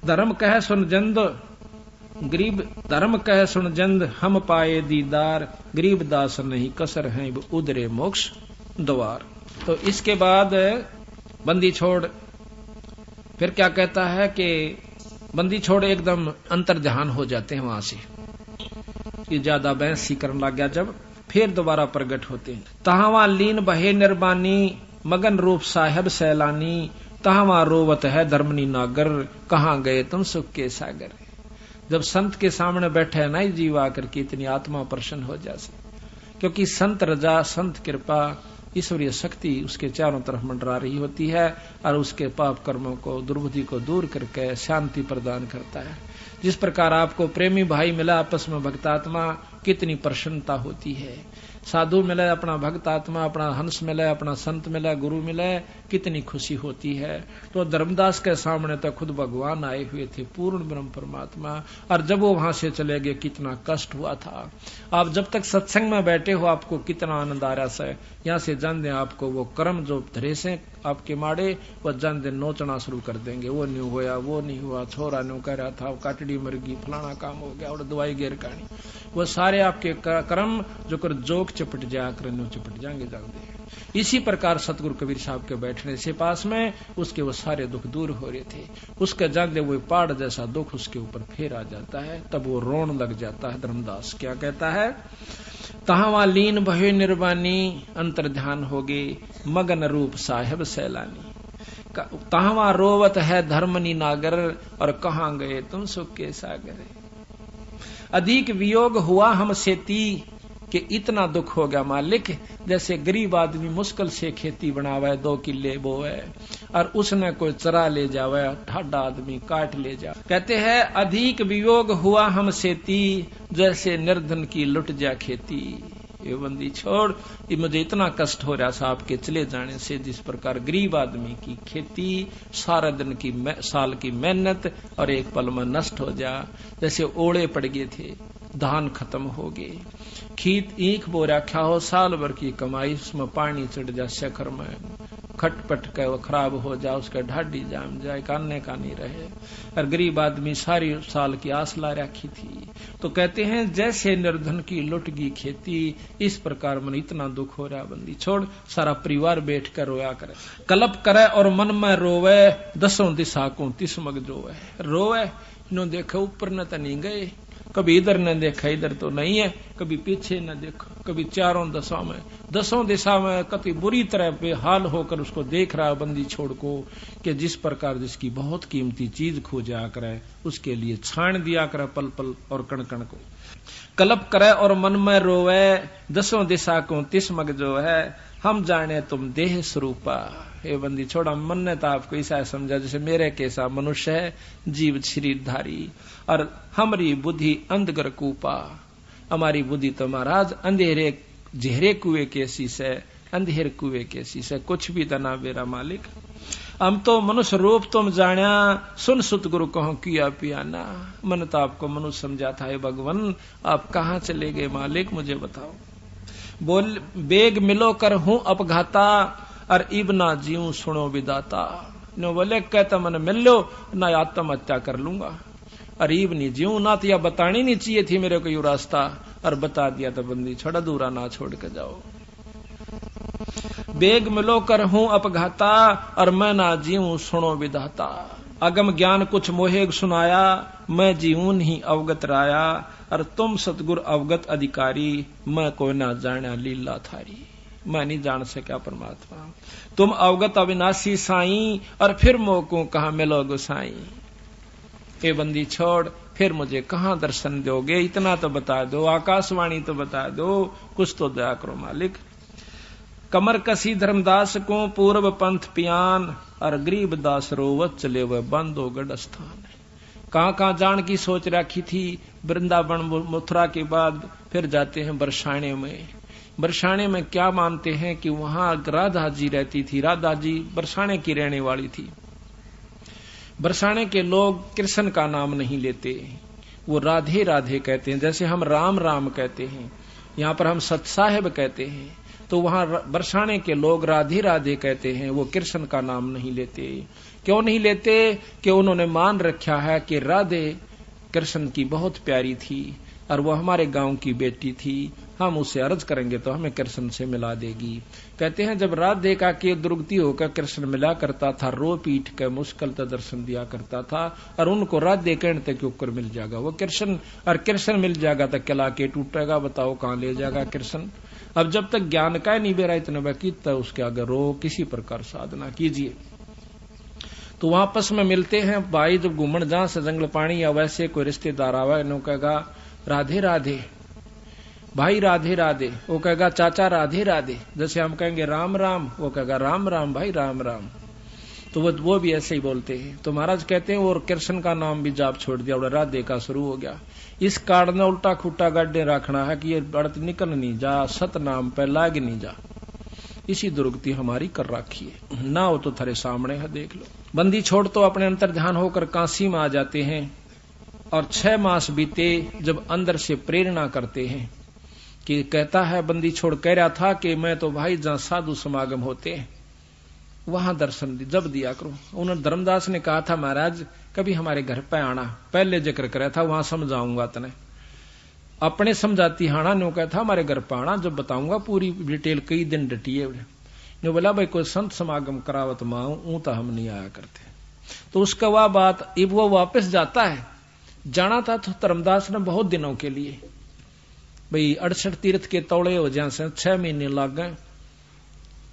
धर्म कह सुन जंद गरीब, धर्म कह सुन जंद हम पाए दीदार, गरीब दास नहीं कसर हैं उदरे मोक्ष द्वार। तो इसके बाद बंदी छोड़ फिर क्या कहता है कि बंदी छोड़ एकदम अंतर ध्यान हो जाते हैं वहां से, कि ज्यादा बहस सी करने लग गया जब, फिर दोबारा प्रकट होते हैं। तहावा लीन बहे निर्बानी, मगन रूप साहेब सैलानी, तहावा रोवत है धर्मनी नागर, कहाँ गए तुम सुख के सागर। जब संत के सामने बैठे है ना जीव आकर के, इतनी आत्मा प्रसन्न हो जाए, क्योंकि संत रजा, संत कृपा, ईश्वरीय शक्ति उसके चारों तरफ मंडरा रही होती है और उसके पाप कर्मों को, दुर्बुद्धि को दूर करके शांति प्रदान करता है। जिस प्रकार आपको प्रेमी भाई मिला आपस में भक्तात्मा, कितनी प्रसन्नता होती है। साधु मिले, अपना भक्त आत्मा, अपना हंस मिले, अपना संत मिले, गुरु मिले, कितनी खुशी होती है। तो धर्मदास के सामने तो खुद भगवान आए हुए थे, पूर्ण ब्रह्म परमात्मा, और जब वो वहां से चले गए कितना कष्ट हुआ था। आप जब तक सत्संग में बैठे हो आपको कितना आनंद आ रहा है। यहाँ से जान दें आपको वो कर्म जो धरे से आपके माड़े, वो जान दें नोचना शुरू कर देंगे। वो नहीं हुआ, वो नहीं हुआ, छोरा न्यू कह रहा था, काटड़ी मर गई, फलाना काम हो गया और दवाई गेर कहानी, वो सारे आपके कर्म जो कर जोक चपट जाकर न्यू चपट जाएंगे जान दें। इसी प्रकार सतगुरु कबीर साहब के बैठने से पास में उसके वो सारे दुख दूर हो रहे थे। उसके जान दे वो पहाड़ जैसा दुख उसके ऊपर फिर आ जाता है, तब वो रोन लग जाता है। धर्मदास क्या कहता है, तहावा लीन भय निर्वाणी, अंतर ध्यान हो गए मगन रूप साहेब सैलानी, तहावा रोवत है धर्मनी नागर, और कहाँ गए तुम सुख के सागर। अधिक वियोग हुआ हमसे ती, कि इतना दुख हो गया मालिक, जैसे गरीब आदमी मुश्किल से खेती बनावे, 2 किले बोए और उसने कोई चरा ले जावे, ठाडा आदमी काट ले जा। कहते हैं अधिक वियोग हुआ हमसे ती, जैसे निर्धन की लुट जा खेती। ये बंदी छोड़, ये मुझे इतना कष्ट हो रहा था आपके चले जाने से, जिस प्रकार गरीब आदमी की खेती सारा दिन की साल की मेहनत और एक पल में नष्ट हो जा। जैसे ओले पड़ गए थे, धान खत्म हो गए, खेत ईख बो रखा हो, साल भर की कमाई उसमें पानी चढ़ जा, शकर में खटपट के वो खराब हो जा, उसका ढाडी जाम जाए, कानने का नहीं रहे, और गरीब आदमी सारी साल की आस ला रखी थी। तो कहते हैं जैसे निर्धन की लुट गई खेती, इस प्रकार मन इतना दुख हो रहा। बंदी छोड़, सारा परिवार बैठ कर रोया करे, कलप करे और मन में रोवे, 10 दिशा को 30 मग जोवे। रोवे नो देखो ऊपर न तो नहीं गए, कभी इधर न देखा, इधर तो नहीं है, कभी पीछे न देखो, कभी चारों दिशा में, 10 दिशा में कति बुरी तरह बेहाल होकर उसको देख रहा बंदी छोड़ को, कि जिस प्रकार जिसकी बहुत कीमती चीज खो जाया करे उसके लिए छाण दिया करे पल पल और कण कण को। कलप करे और मन में रोवे, 10 दिशा को 30 मग जो है, हम जाने तुम देह स्वरूपा। ये बंदी छोड़ा, मन ने तो आपको ऐसा समझा जैसे मेरे कैसा मनुष्य है, जीव शरीरधारी, और हमारी बुद्धि अंधगर कूपा। हमारी बुद्धि तो महाराज अंधेरे झेरे कुएं कैसी से, अंधेर कुएं कैसी से, कुछ भी तना मेरा मालिक। हम तो मनुष्य रूप तुम जाना, सुन सुत गुरु कहो किया पियाना। मन तो आपको मनुष्य समझा था, हे भगवान आप कहाँ चले गए मालिक, मुझे बताओ। बोल बेग मिलो कर हूं अपघाता, और इब ना जीऊं सुनो विदाता। नो बोले कहता मन मिल लो ना आत्महत्या कर लूंगा, और इब नहीं जीऊं ना, तो यह बतानी नहीं चाहिए थी मेरे को यू रास्ता, और बता दिया तो बंदी छोड़ा, दूरा ना छोड़ के जाओ। बेग मिलो कर हूं अपघाता, और मैं ना जीऊं सुनो विदाता। अगम ज्ञान कुछ मोहेग सुनाया, मैं जीऊं नहीं अवगत राया, और तुम सतगुर अवगत अधिकारी, मैं कोई ना जाना लीला थारी। मैं नहीं जान सका परमात्मा, तुम अवगत अविनाशी साईं, और फिर मोको कहाँ मिलो गोसाई। ए बंदी छोड़, फिर मुझे कहाँ दर्शन दोगे, इतना तो बता दो, आकाशवाणी तो बता दो, कुछ तो दया करो मालिक। कमर कसी धर्मदास को पूर्व पंथ पियान, और गरीब दास रोवत चले वह बंदो गढ़ स्थान। कहाँ जान की सोच रखी थी, वृंदावन मथुरा के बाद फिर जाते हैं बरसाने में। बरसाने में क्या मानते हैं कि वहां राधा जी रहती थी, राधा जी बरसाने की रहने वाली थी। बरसाने के लोग कृष्ण का नाम नहीं लेते, वो राधे राधे कहते हैं, जैसे हम राम राम कहते हैं, यहाँ पर हम सत साहेब कहते हैं, तो वहां बरसाने के लोग राधे राधे कहते हैं, वो कृष्ण का नाम नहीं लेते। क्यों नहीं लेते? कि उन्होंने मान रखा है कि राधे कृष्ण की बहुत प्यारी थी और वो हमारे गांव की बेटी थी, हम उसे अर्ज करेंगे तो हमें कृष्ण से मिला देगी। कहते हैं जब राधे का के दुर्गति होकर कृष्ण मिला करता था, रो पीट के मुश्किल तो दर्शन दिया करता था, और उनको राधे कहने तक ऊपर मिल जाएगा वो कृष्ण, और कृष्ण मिल जाएगा तो किला के टूटेगा, बताओ कहां ले जाएगा कृष्ण। अब जब तक ज्ञान का नहीं बेरा इतने बाकी तब उसके आगे रो किसी प्रकार साधना कीजिए। तो वहां आपस में मिलते हैं भाई, जब घूमन जहां से जंगल पानी या वैसे कोई रिश्तेदार आवा, इन्हों कहेगा राधे राधे भाई, राधे राधे, वो कहेगा चाचा राधे राधे। जैसे हम कहेंगे राम राम, वो कहेगा राम राम भाई राम राम। तो वो भी ऐसे ही बोलते हैं। तो महाराज कहते हैं और कृष्ण का नाम भी जाप छोड़ दिया और राधे का शुरू हो गया। इस कारण उल्टा खुट्टा गड्ढे रखना है कि ये बढ़त निकल नहीं जा, सत नाम पे लाग नहीं जा, इसी दुर्गति हमारी कर रखी है। ना हो तो थारे सामने है, देख लो। बंदी छोड़ तो अपने अंतर ध्यान होकर काशी में आ जाते हैं, और 6 मास बीते जब अंदर से प्रेरणा करते हैं कि कहता है बंदी छोड़ कह रहा था कि मैं तो भाई जहां साधु समागम होते हैं वहां दर्शन जब दिया करो। उन्होंने धर्मदास ने कहा था महाराज कभी हमारे घर पे आना, पहले जिक्र कराया था, वहां समझाऊंगा तने। अपने समझाती हाना ने कहा था हमारे घर पे आना, जब बताऊंगा पूरी डिटेल, कई दिन डटिए। ने बोला भाई कोई संत समागम करावत माऊ तो हम नहीं आया करते। तो उसका वह बात, अब वो वापस जाता है, जाना था तो धर्मदास ने बहुत दिनों के लिए भाई 68 तीर्थ के तौड़े हो जाए से 6 महीने लग गए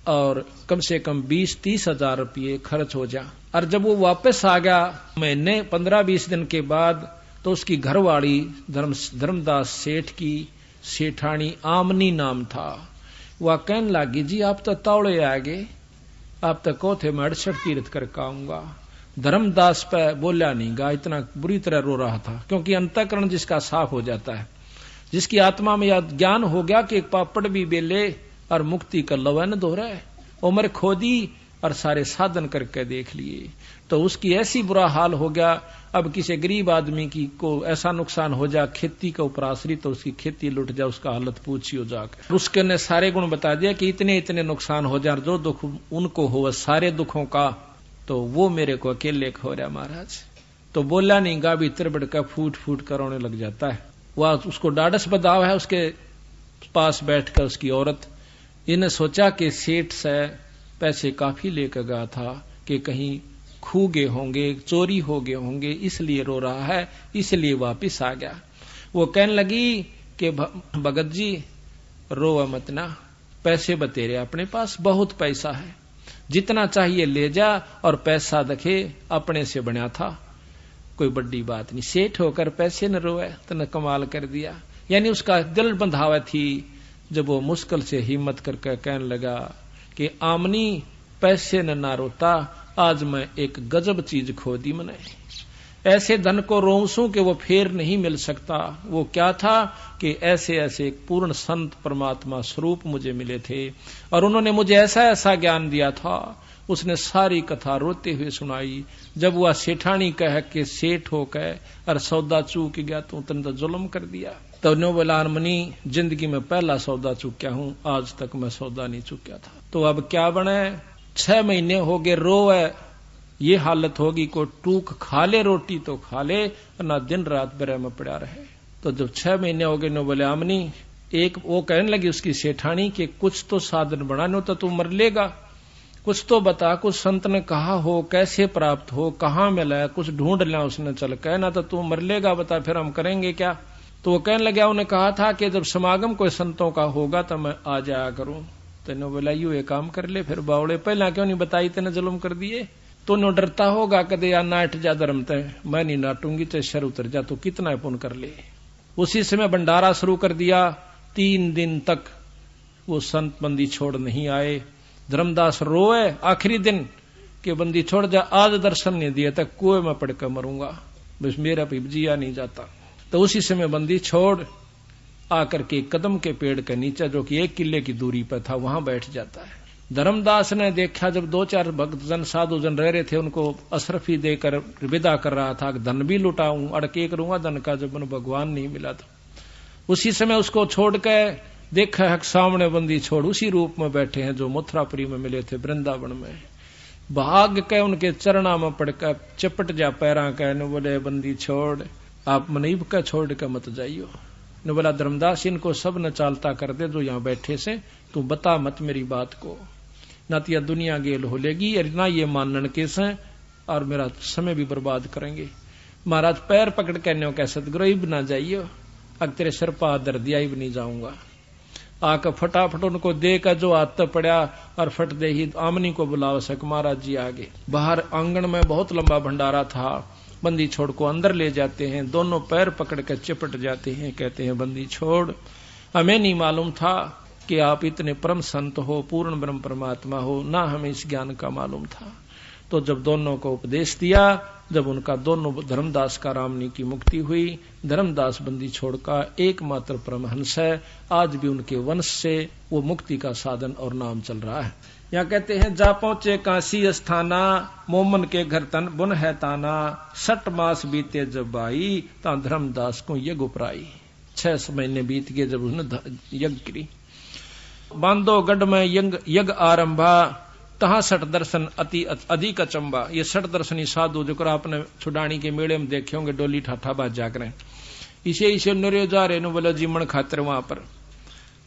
और कम से कम 20-30 हजार रुपये खर्च हो जा। और जब वो वापस आ गया महीने 15-20 दिन के बाद, तो उसकी घरवाली धर्मदास सेठ की सेठानी आमनी नाम था, वह कहने लगी जी आप तो तौड़े आ गए, आप तो को थे मैं 68 तीर्थ करके आऊंगा। धर्मदास पे बोला नहीं गा, इतना बुरी तरह रो रहा था, क्योंकि अंतःकरण जिसका साफ हो जाता है, जिसकी आत्मा में यह ज्ञान हो गया कि एक पापड़ भी बेले और मुक्ति का लवन दोहरा है, उम्र खोदी और सारे साधन करके देख लिए, तो उसकी ऐसी बुरा हाल हो गया। अब किसी गरीब आदमी की को ऐसा नुकसान हो जा, खेती के ऊपर आश्रित, तो उसकी खेती लुट जा, उसका हालत पूछियो जाकर। उसके ने सारे गुण बता दिया कि इतने इतने नुकसान हो जा, जो दुख उनको हो सारे दुखों का, तो वो मेरे को अकेले हो रहा महाराज। तो बोला नहीं गा, भीतर बढ़कर फूट फूट कर रोने लग जाता है। वह उसको डाडस बदाव है, उसके पास बैठकर उसकी औरत, इन्हें सोचा कि सेठ से पैसे काफी लेकर गया था कि कहीं खू गए होंगे, चोरी हो गए होंगे, इसलिए रो रहा है, इसलिए वापिस आ गया। वो कहने लगी कि भगत जी रो मत ना, पैसे बतेरे अपने पास बहुत पैसा है, जितना चाहिए ले जा, और पैसा देखे अपने से बना था, कोई बड़ी बात नहीं, सेठ होकर पैसे न रोए, तो न कमाल कर दिया। यानी उसका दिल बंधावा थी। जब वो मुश्किल से हिम्मत करके कहने लगा कि आमनी पैसे न ना रोता, आज मैं एक गजब चीज खो दी मैंने, ऐसे धन को रोंसू कि वो फेर नहीं मिल सकता। वो क्या था कि ऐसे ऐसे एक पूर्ण संत परमात्मा स्वरूप मुझे मिले थे, और उन्होंने मुझे ऐसा ऐसा ज्ञान दिया था। उसने सारी कथा रोते हुए सुनाई। जब वह सेठानी कह के सेठ हो कह और सौदा चूक गया, तो तुमने तो जुल्म कर दिया। तो नो बोला मनी जिंदगी में पहला सौदा चूक्या हूं, आज तक मैं सौदा नहीं चूक्या था। तो अब क्या बने, 6 महीने हो गए रोवे, ये हालत होगी, को टूक खा ले रोटी तो खा ले, ना दिन रात बेरे में पड़ा रहे। तो जब 6 महीने हो गए, नो बोले आमनी, एक वो कहने लगी उसकी सेठानी कि कुछ तो साधन बनाने, तो तू मर लेगा, कुछ तो बता, कुछ संत ने कहा हो, कैसे प्राप्त हो, कहाँ मिला, कुछ ढूंढ लिया उसने, चल कहना तो तू मर लेगा, बता फिर हम करेंगे क्या। तो वो कहने लगा, उन्हें कहा था कि जब समागम कोई संतों का होगा तो मैं आ जाया करूं। तेने बोला यू एक काम कर ले, फिर बावड़े पहला क्यों नहीं बताई, तेने जुल्म कर दिए। तो नो डरता होगा कदे या नाट जा धर्म तय, मैं नहीं नाटूंगी, चाहे शर उतर जा, तो कितना पुण्य कर ले। उसी समय भंडारा शुरू कर दिया। 3 दिन तक वो संत बंदी छोड़ नहीं आए। धर्मदास रोए आखिरी दिन कि बंदी छोड़ जा, आज दर्शन नहीं दिया तक कुएं में पड़कर मरूंगा, बस मेरा पिपजिया नहीं जाता। तो उसी समय बंदी छोड़ आकर के कदम के पेड़ के नीचे, जो कि 1 किले की दूरी पर था, वहां बैठ जाता है। धर्मदास ने देखा जब 2-4 भक्तजन साधु जन रह रहे थे, उनको अशरफी देकर विदा कर रहा था, धन भी लुटाऊं, अड़के करूंगा धन का, जब उन्हें भगवान नहीं मिला था। उसी समय उसको छोड़ के देखा है सामने बंदी छोड़ उसी रूप में बैठे हैं जो मथुरापुरी में मिले थे, वृंदावन में। भाग के उनके चरणा में पड़कर चपट जा पैरा कह न बोले बंदी छोड़, आप मनीब का छोड़ के मत जाइयो। न बोला धर्मदास इनको सब न चालता कर दे जो यहां बैठे से, तू बता मत मेरी बात को, ना तो यह दुनिया गेल हो लेगी और ना ये मानन के से और मेरा समय भी बर्बाद करेंगे। महाराज पैर पकड़ के न्यो कह सतगुरु इब ना जाइयो, अग तेरे सिर पा दर दिया इब नहीं जाऊंगा। आकर फटाफट उनको देकर जो हाथ पड़ा और फट दे ही आमनी को बुलाव सक महाराज जी आगे। बाहर आंगन में बहुत लंबा भंडारा था, बंदी छोड़ को अंदर ले जाते हैं, दोनों पैर पकड़ कर चिपट जाते हैं, कहते हैं बंदी छोड़, हमें नहीं मालूम था कि आप इतने परम संत हो, पूर्ण ब्रह्म परमात्मा हो, ना हमें इस ज्ञान का मालूम था। तो जब दोनों को उपदेश दिया, जब उनका दोनों धर्मदास का रामनी की मुक्ति हुई, धर्मदास बंदी छोड़ का एकमात्र परमहंस है, आज भी उनके वंश से वो मुक्ति का साधन और नाम चल रहा है। यहाँ कहते हैं जा पहुंचे काशी अस्थाना, मोमन के घर तन बुन है ताना, 6 मास बीते जब आई, ता धर्मदास को यज्ञ उपराई। 6 महीने बीत गए जब उसने यज्ञ करी। बांधो गढ़ में यज्ञ आरंभा, तहां 6 दर्शन अति अधिक अचंबा। ये 6 दर्शनी साधु जो आपने छुडानी के मेले में देखे होंगे, डोली ठाठा बाज जाकर इसे नरे जा रहे बोले जीवन खातिर वहां पर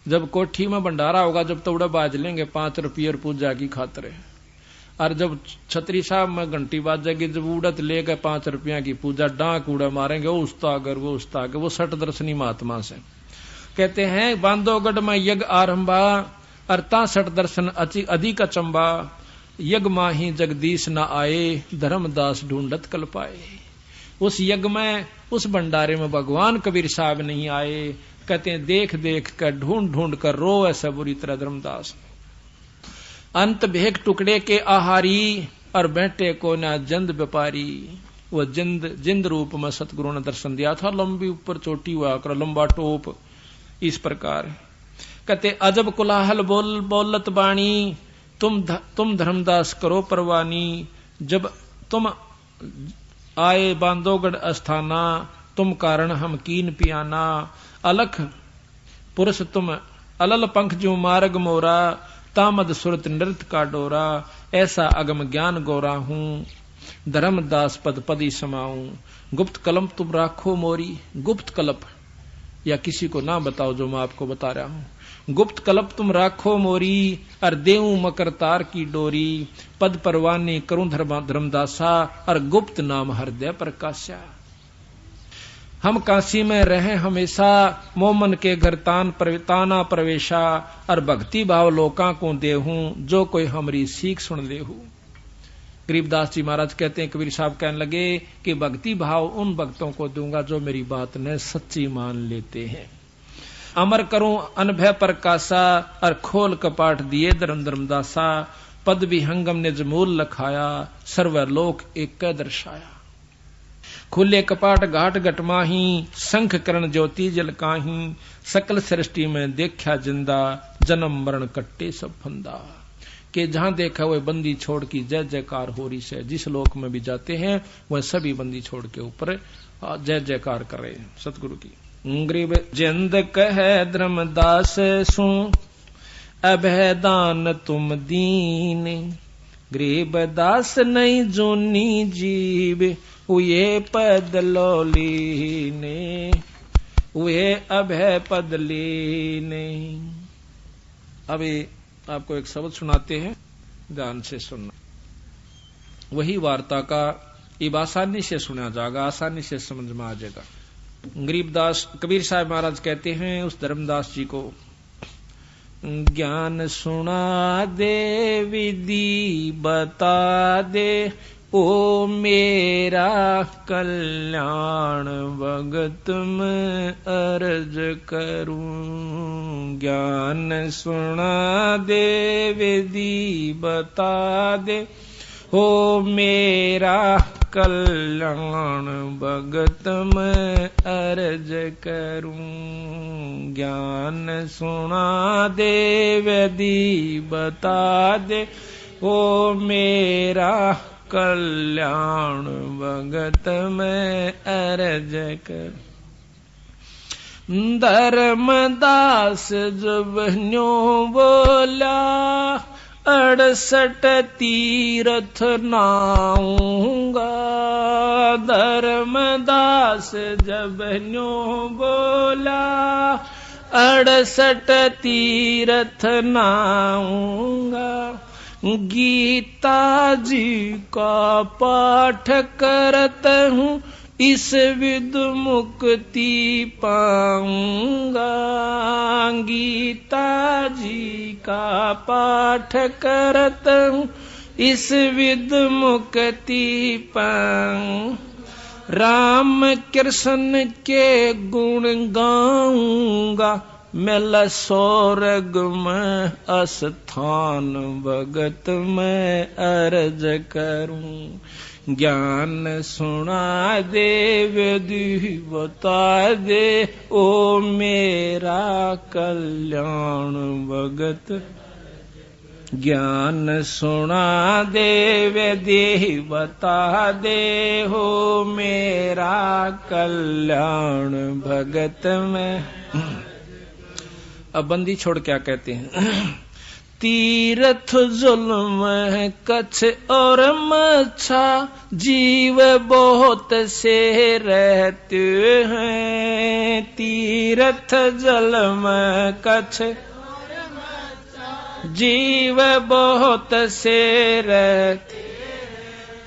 जब कोठी में भंडारा होगा, जब तोड़ा बाज लेंगे 5 रुपये पूजा की खातिर, और जब छतरी साहब में घंटी बाजेगी, जब उड़त लेकर 5 रुपया की पूजा, डांक उड़ा मारेंगे, वो उस्तागर वो उस्तागर, वो 6 दर्शनी महात्मा से। कहते हैं बांधोगढ़ में यज्ञ आरंभा, अरता 6 दर्शन अधिक अचंबा, यज्ञ माही जगदीश न आए, धर्मदास ढूंढत कल पाए। उस यज्ञ में, उस भंडारे में भगवान कबीर साहब नहीं आए। कहते हैं देख देख कर ढूंढ ढूंढ कर रो ऐसा बुरी तरह धर्मदास। अंत भेक टुकड़े के आहारी, और बैठे को ना जंद व्यापारी। वो जिंद रूप में सतगुरु ने दर्शन दिया था, लंबी ऊपर चोटी हुआ कर, लंबा टोप, इस प्रकार। कहते अजब कुलाहल बोलत बाणी, तुम धर्मदास करो परवानी। जब तुम आए बांधोगढ़ अस्थाना, तुम कारण हम कीन पियाना। अलख पुरुष तुम अलल पंख जो मार्ग मोरा, तामद सुरत नृत्य का डोरा। ऐसा अगम ज्ञान गोरा हूं, धर्मदास पद पदी समाऊं। गुप्त कलम तुम राखो मोरी, गुप्त कलप या किसी को ना बताओ जो मैं आपको बता रहा हूं। गुप्त कलप तुम राखो मोरी, और देऊ मकर तार की डोरी। पद परवानी करूं धर्मदासा, और गुप्त नाम हृदय प्रकाशा। हम काशी में रहे हमेशा, मोमन के घर ताना प्रवेशा। और भक्ति भाव लोका को देहूं, जो कोई हमरी सीख सुन लेहू। गरीबदास जी महाराज कहते हैं, कबीर साहब कहने लगे कि भक्ति भाव उन भक्तों को दूंगा जो मेरी बात ने सच्ची मान लेते हैं। अमर करूं अनभय प्रकाशा, और खोल कपाट दिए धर्मदासा। पद भी हंगम ने जमूल लखाया, सर्वलोक एक दर्शाया। खुले कपाट घाट घटमाही, शंख करण ज्योति जलकाही। सकल सृष्टि में देखा जिंदा, जन्म मरण कट्टे सब फंदा। कि जहां देखा वह बंदी छोड़ की जय जयकार हो रही है। जिस लोक में भी जाते हैं वह सभी बंदी छोड़ के ऊपर जय जयकार कर रहे हैं सतगुरु की। गरीब जिंद कह धर्मदास सु, अभय दान तुम दीन। गरीब दास नहीं जोनी जीव, उये पद लोलीने। उये अभय पद लीने। अभी आपको एक शब्द सुनाते हैं, ध्यान से सुनना। वही वार्ता का इब आसानी से सुना जाएगा, आसानी से समझ में आ जाएगा। गरीबदास कबीर साहब महाराज कहते हैं उस धर्मदास जी को, ज्ञान सुना दे विधि बता दे, ओ मेरा कल्याण भगत में अर्ज करूं। ज्ञान सुना दे विधि बता दे, हो मेरा कल्याण भगत में अर्ज करूं। ज्ञान सुना दे विधि बता दे, हो मेरा कल्याण भगत में अर्ज कर। धर्मदास जब न्यो बोला, 68 तीरथ नाऊंगा। धर्मदास जब न्यो बोला 68 तीरथ नाऊंगा। गीता जी का पाठ करत हूँ इस विद मुक्ति पाऊंगा। गीता जी का पाठ करत हूँ इस विद मुक्ति पाऊं। राम कृष्ण के गुण गाऊंगा मैं स्वर्ग में अस्थान भगत में अर्ज करूं। ज्ञान सुना दे विधि बता दे ओ मेरा कल्याण भगत। ज्ञान सुना दे विधि बता दे हो मेरा कल्याण भगत में। अब बंदी छोड़ क्या कहते हैं। तीर्थ जुल्म कच्छ और मच्छा जीव बहुत से रहते हैं। तीर्थ जुल्म कच्छ जीव बहुत से रहते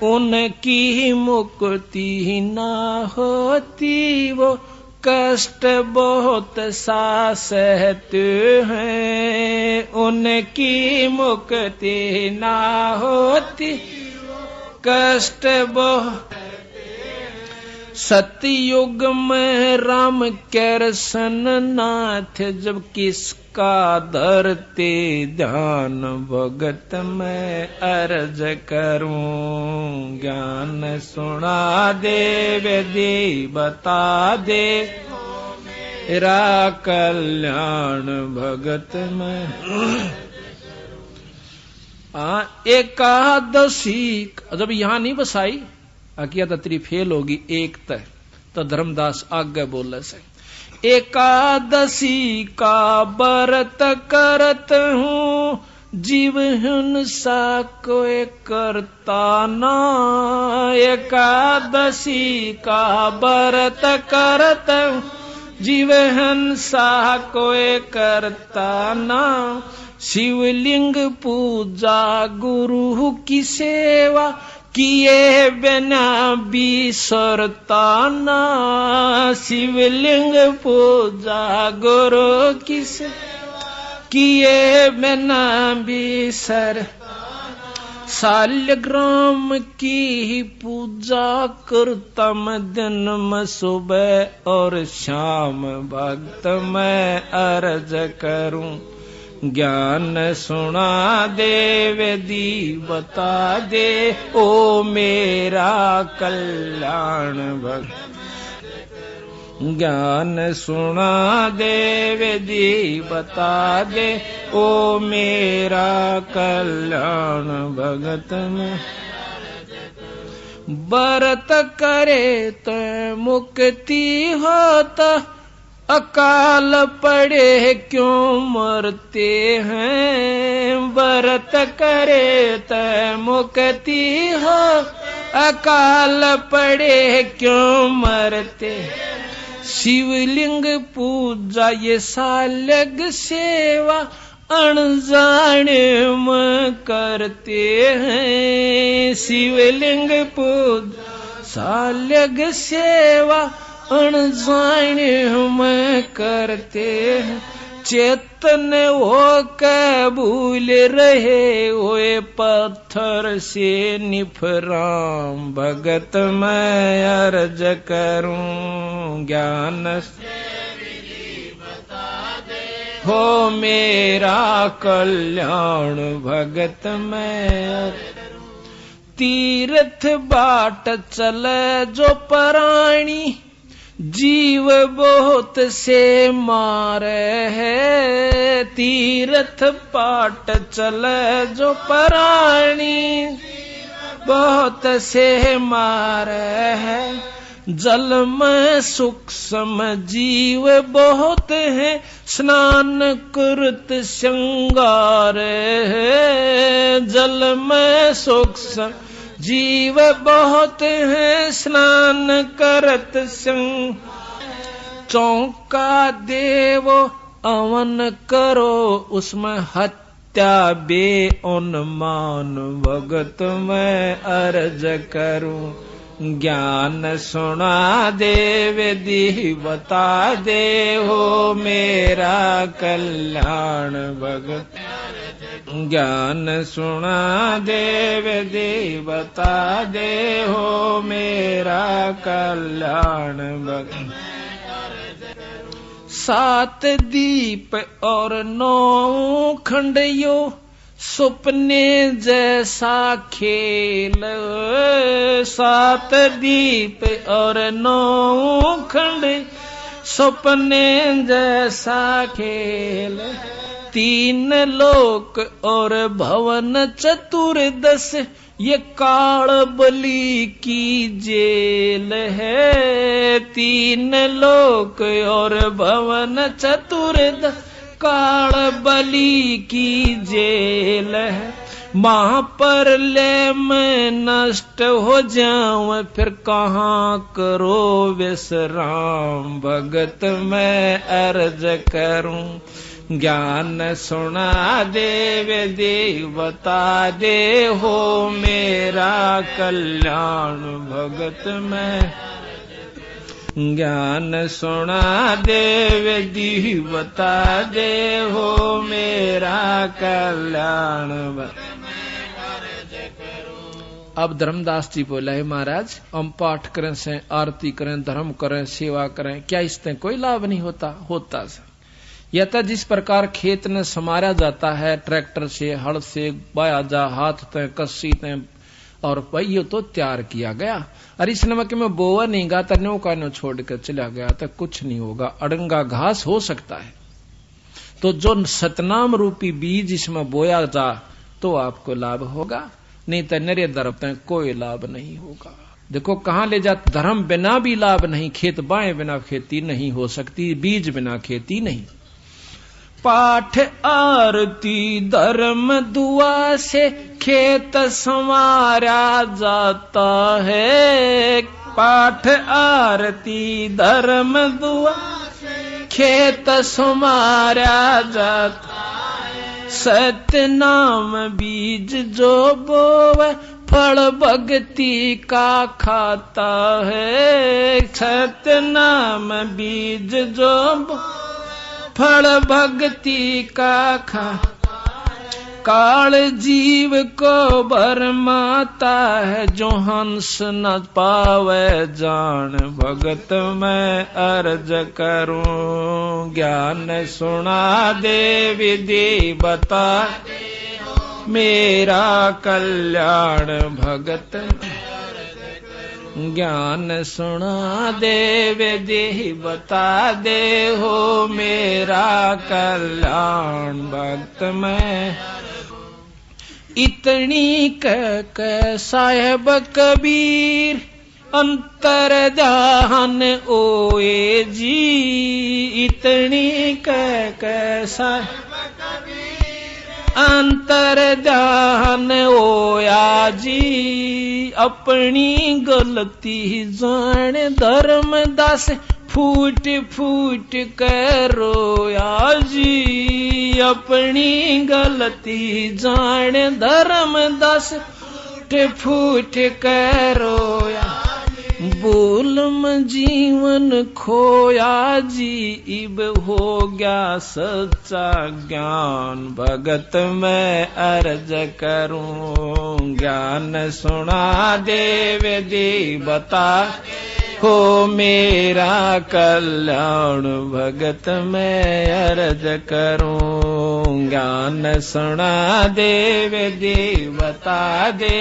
उनकी मुक्ति ना होती वो कष्ट बहुत सा सहते हैं। उनकी मुक्ति ना होती कष्ट बहुत। सतयुग में राम कृष्ण नाथ जब किसका धरते ध्यान भगत में अर्ज करूं। ज्ञान सुना दे विधि बता दे मेरा कल्याण भगत में। एकादशी जब यहाँ नहीं बसाई अकिया तत्री फेल होगी एक तय तो धर्मदास आगे बोले से। एकादशी का व्रत करत हूँ जीव हिंसा कोई करता ना। एकादशी का व्रत करत हूँ जीव हिंसा कोई करता ना। शिवलिंग पूजा गुरु की सेवा किए बिना बिसरता ना। शिवलिंग पूजा गुरु की सेवा किए बिना बिसर। सालग्राम की पूजा करता मैं दिन में सुबह और शाम भक्त मैं अर्ज करूं। ज्ञान सुना दे विधि बता दे ओ मेरा कल्याण भगत। ज्ञान सुना दे विधि बता दे ओ मेरा कल्याण भगत में। व्रत करे तो मुक्ति होता अकाल पड़े क्यों मरते हैं। व्रत करे तो मुक्ति हो अकाल पड़े क्यों मरते। शिवलिंग पूजा ये सालग सेवा अनजाने में करते हैं। शिवलिंग पूजा सालग सेवा अनजाने में करते हैं। चेतन हो कबूल रहे ओए पत्थर से निफराम भगत मैं अर्ज करूं। ज्ञान हो मेरा कल्याण भगत मैं। तीर्थ बाट चले जो प्राणी जीव बहुत से मारे है। तीर्थ बाट चले जो प्राणी बहुत से मारे है। जल में सूक्ष्म जीव बहुत है, स्नान करत श्रृंगार है। जल में सूक्ष्म जीव बहुत है, स्नान करत श्रृंगार। चौका देवो अवन करो, उसमें हत्या बे उन्मान। भगत मैं अर्ज करूं, ज्ञान सुना देव दी बता दे हो मेरा कल्याण। भगत ज्ञान सुना देव दी बता दे हो मेरा कल्याण। भगत सात दीप और 9 खंडियो, सुपने जैसा खेल। 7 दीप और 9 खंड, सुपने जैसा खेल। 3 लोक और भवन चतुर्दश, ये काल बलि की जेल है। 3 लोक और भवन चतुर्दश, काल बलि की जेल है। वहां पर ले मैं नष्ट हो जाऊं, फिर कहाँ करो विश्राम। भगत मैं अर्ज करूं, ज्ञान सुना देव देव बता दे हो मेरा कल्याण। भगत मैं ज्ञान सुना देव दी बता दे हो मेरा कल्याण। अब धर्मदास जी बोला है, महाराज हम पाठ करें से, आरती करें, धर्म करें, सेवा करें, क्या इससे कोई लाभ नहीं होता? होता सर। या तो जिस प्रकार खेत में समारा जाता है ट्रैक्टर से, हल से बाया जा, हाथ ते कस्सी ते और पहियों तो तैयार किया गया। और इस नमक में बोवा नहीं गा तो नो का नो छोड़ कर चला गया तो कुछ नहीं होगा, अड़ंगा घास हो सकता है। तो जो सतनाम रूपी बीज इसमें बोया जा तो आपको लाभ होगा, नहीं तो नरे दरख्त कोई लाभ नहीं होगा। देखो कहां ले जा, धर्म बिना भी लाभ नहीं, खेत बाएं बिना खेती नहीं हो सकती, बीज बिना खेती नहीं। पाठ आरती धर्म दुआ से खेत संवारा जाता है। पाठ आरती धर्म दुआ खेत संवारा जाता है। सत्य नाम बीज जो बोवे, फल भक्ति का खाता है। सत्य नाम बीज जो फल भक्ति का खा। काल जीव को भरमाता है, जो हंस न पावे जान। भगत मैं अर्ज करूं, ज्ञान सुना दे विधि बता मेरा कल्याण। भगत ज्ञान सुना दे विधि बता दे हो मेरा कल्याण। भक्त मैं इतनी कह साहेब कबीर, अंतर ध्यान ओए जी। इतनी कह साहेब अंतर ध्यान ओया जी। अपनी गलती जान धर्मदास, फूट फूट कर रोया जी। अपनी गलती जान धर्मदास, फूट फूट कर रोया। बोल में जीवन खोया जी, इब हो गया सच्चा ज्ञान। भगत मैं अर्ज करूं, ज्ञान सुना देव दे बता हो मेरा कल्याण। भगत मैं अर्ज करूं, ज्ञान सुना देव दे बता दे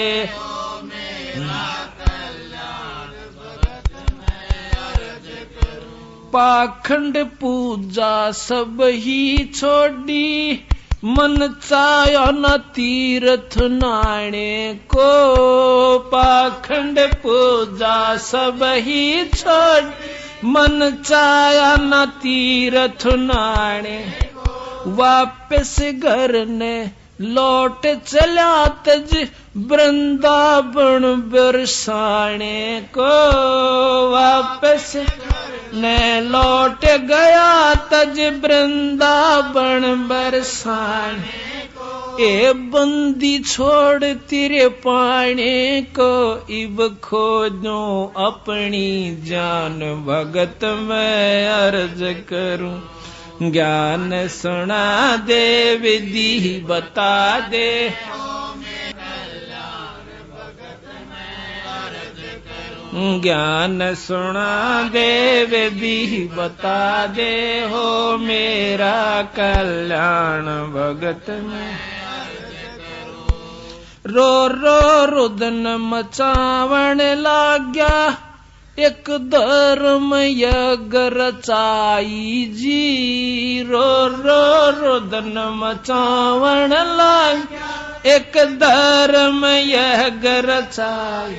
पाखंड पूजा सब ही छोड़ी, मन चायो न तीर्थ नाणे को, पाखंड पूजा सब ही छोड़। मन चाया न तीर्थ नाणे, वापस घर ने लौट चला तज वृंदावन बरसाने को। वापस ने लौट गया तज वृंदावन बरसाने को। ए बंदी छोड़ तेरे पाने को, इब खोजो अपनी जान भगत मैं अर्ज करूं। ज्ञान सुना दे विधि बता दे, ज्ञान सुना दे विधि बता दे, हो मेरा कल्याण भगत में। रो रो रुदन मचावण लाग्या, एक धर्म यज्ञ रचाई जी। रो रो रुदन मचावण लाग्या, एक धर्म यज्ञ रचाई।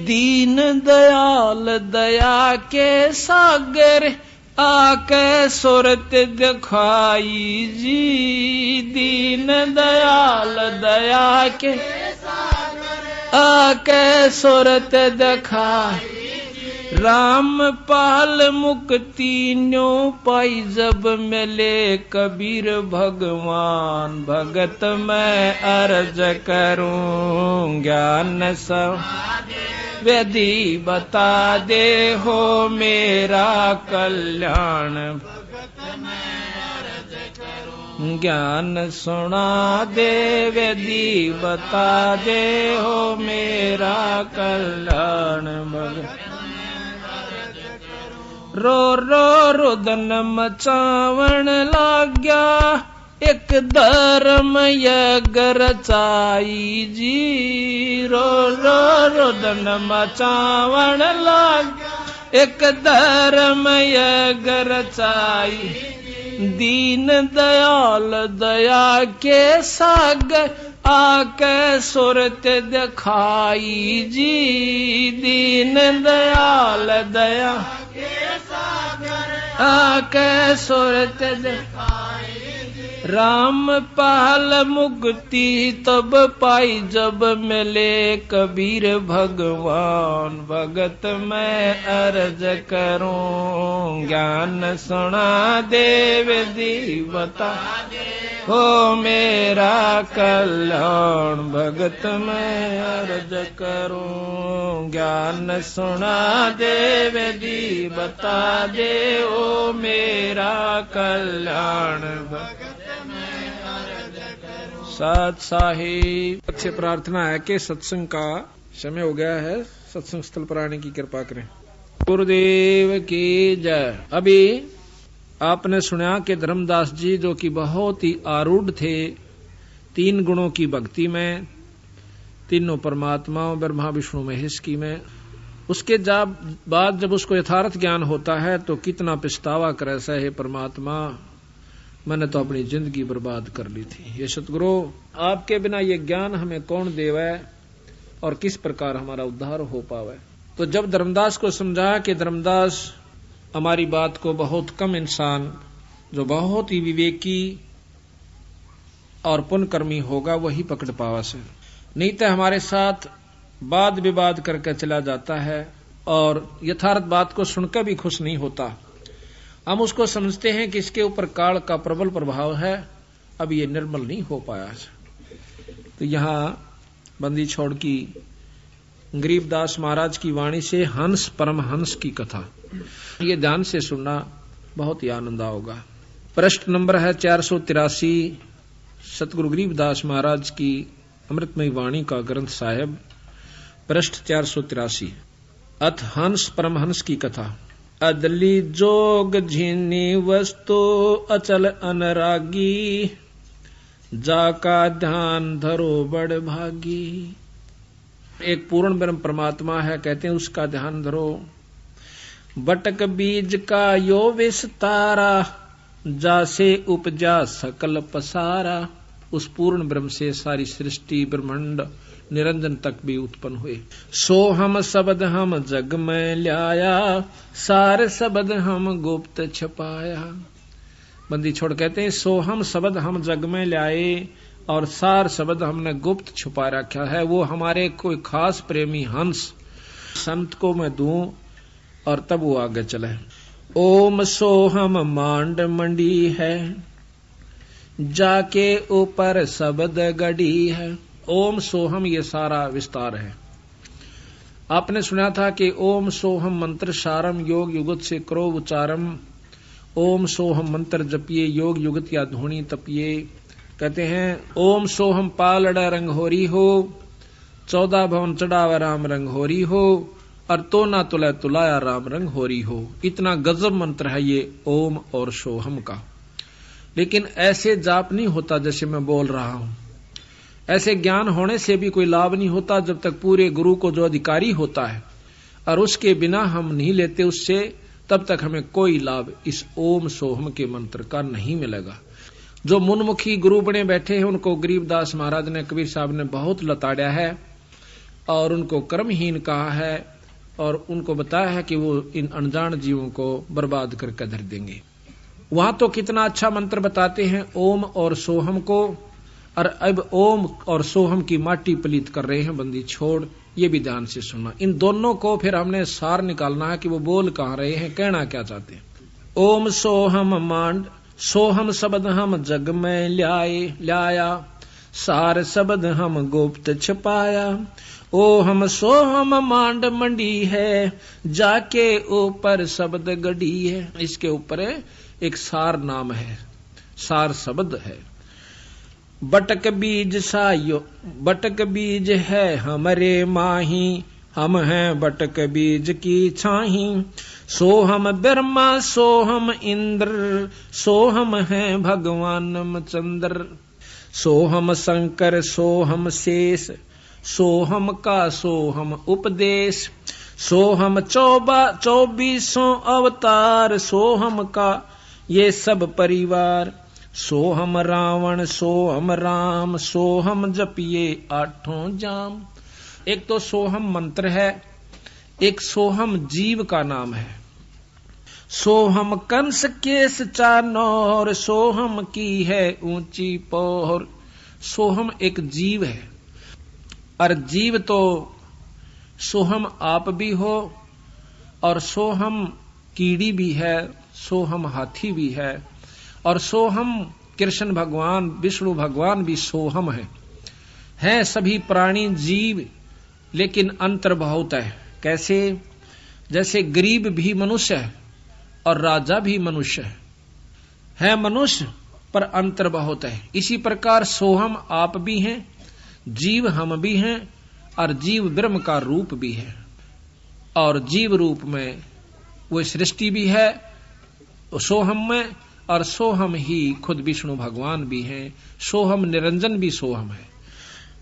दीन दयाल दया के सागर, आके सूरत दिखाई जी। दीन दयाल दया के सागर, आके सूरत दिखाई। राम पाल मुक्ति न्यो पाई, जब मिले कबीर भगवान भगत मैं अर्ज करूं। ज्ञान सब विधि बता दे, हो मेरा कल्याण भगत मैं अर्ज करूं। ज्ञान सुना दे विधि बता दे, हो मेरा कल्याण भगत। रो रो रुदन मचावण लाग्या, एक धर्म यज्ञ रचाई जी। रो रो रुदन मचावण लाग्या, एक धर्म यज्ञ रचाई। दीन दयाल दया के सागर, आके सूरत दिखाई जी। दीन दयाल दया के सागर, आके सूरत दिखाई। राम पाल मुक्ति तब पाई, जब मिले कबीर भगवान भगत मैं अर्ज करूं। ज्ञान सुना दे विधि बता दे, हो मेरा कल्याण भगत मैं अर्ज करूं। ज्ञान सुना दे विधि बता दे, ओ मेरा कल्याण भगत। साथ साहिब से प्रार्थना है कि सत्संग का समय हो गया है, सत्संग स्थल पर आने की कृपा करें। गुरुदेव की जय। अभी आपने सुना कि धर्मदास जी जो कि बहुत ही आरूढ़ थे 3 गुणों की भक्ति में, तीनों परमात्माओं ब्रह्मा विष्णु महेश की में, उसके बाद जब उसको यथार्थ ज्ञान होता है तो कितना पछतावा करे से, हे परमात्मा मैंने तो अपनी जिंदगी बर्बाद कर ली थी। ये सतगुरु आपके बिना ये ज्ञान हमें कौन देवे और किस प्रकार हमारा उद्धार हो पावे। तो जब धर्मदास को समझा कि धर्मदास हमारी बात को बहुत कम इंसान जो बहुत ही विवेकी और पुण्यकर्मी होगा वही पकड़ पावा से, नहीं तो हमारे साथ वाद विवाद करके चला जाता है और यथार्थ बात को सुनकर भी खुश नहीं होता। हम उसको समझते हैं कि इसके ऊपर काल का प्रबल प्रभाव है, अब ये निर्मल नहीं हो पाया। तो यहां बंदी छोड़ की गरीबदास महाराज की वाणी से हंस परमहंस की कथा, ये ध्यान से सुनना बहुत ही आनंद आओगा। प्रश्न नंबर है 483, सतगुरु गरीबदास महाराज की अमृतमयी वाणी का ग्रंथ साहेब, पृष्ठ 483। अथ हंस परमहंस की कथा। अदली जोग झीनी वस्तु अचल अनरागी, जाका ध्यान धरो बड़ भागी। एक पूर्ण ब्रह्म परमात्मा है, कहते हैं उसका ध्यान धरो। बटक बीज का यो विस्तारा, जासे उपजा सकल पसारा। उस पूर्ण ब्रह्म से सारी सृष्टि ब्रह्मांड निरंजन तक भी उत्पन्न हुए। सो हम शब्द हम जग में ल्याया, सार शब्द हम गुप्त छपाया। बंदी छोड़ कहते हैं सो हम शब्द हम जग में ल्याए और सार शब्द हमने गुप्त छुपा रखा है। वो हमारे कोई खास प्रेमी हंस संत को मैं दूं और तब वो आगे चले। ओम सोहम मांड मंडी है, जाके ऊपर शब्द गड़ी है। ओम सोहम ये सारा विस्तार है। आपने सुना था कि ओम सोहम मंत्र सारम योग युगत से करो उच्चारम। ओम सोहम मंत्र जपिए योग युगत या धोनी तपिए। कहते हैं ओम सोहम पालड़ा रंग होरी हो, 14 भवन चढ़ावा राम रंग होरी हो, और तो ना तुला तुलाया राम रंग होरी हो। इतना गजब मंत्र है ये ओम और सोहम का। लेकिन ऐसे जाप नहीं होता जैसे मैं बोल रहा हूं। ऐसे ज्ञान होने से भी कोई लाभ नहीं होता जब तक पूरे गुरु को जो अधिकारी होता है और उसके बिना हम नहीं लेते उससे, तब तक हमें कोई लाभ इस ओम सोहम के मंत्र का नहीं मिलेगा। जो मुनमुखी गुरु बने बैठे हैं उनको गरीबदास महाराज ने, कबीर साहब ने बहुत लताड़ा है और उनको कर्महीन कहा है और उनको बताया है कि वो इन अनजान जीवों को बर्बाद करके धर देंगे। वहां तो कितना अच्छा मंत्र बताते हैं ओम और सोहम को, और अब ओम और सोहम की माटी पलीत कर रहे हैं। बंदी छोड़ ये भी ध्यान से सुनना। इन दोनों को फिर हमने सार निकालना है कि वो बोल कहां रहे हैं, कहना क्या चाहते हैं। ओम सोहम मांड, सोहम शब्द हम जग में ल्याया, सार शब्द हम गुप्त छपाया। ओम सोहम मांड मंडी है, जाके ऊपर शब्द गड़ी है। इसके ऊपर एक सार नाम है, सार शब्द है। बटक बीज सायो, बटक बीज है हमरे माही, हम हैं बटक बीज की छाही। सोहम ब्रह्मा सोहम इंद्र, सोहम है भगवान चंद्र। सोहम शंकर सोहम शेष, सोहम का सोहम उपदेश। सोहम 24 अवतार, सोहम का ये सब परिवार। सोहम रावण सोहम राम, सोहम जपिए 8 जाम। एक तो सोहम मंत्र है, एक सोहम जीव का नाम है। सोहम कंस केस चानोर, सोहम की है ऊंची पोर। सोहम एक जीव है और जीव तो सोहम आप भी हो और सोहम कीड़ी भी है, सोहम हाथी भी है और सोहम कृष्ण भगवान विष्णु भगवान भी सोहम है सभी प्राणी जीव, लेकिन अंतर बहुत है। कैसे? जैसे गरीब भी मनुष्य है और राजा भी मनुष्य है मनुष्य, पर अंतर बहुत है। इसी प्रकार सोहम आप भी हैं, जीव हम भी हैं और जीव ब्रह्म का रूप भी है। और जीव रूप में वो सृष्टि भी है सोहम में, और सोहम ही खुद विष्णु भगवान भी हैं। सोहम निरंजन भी सोहम है।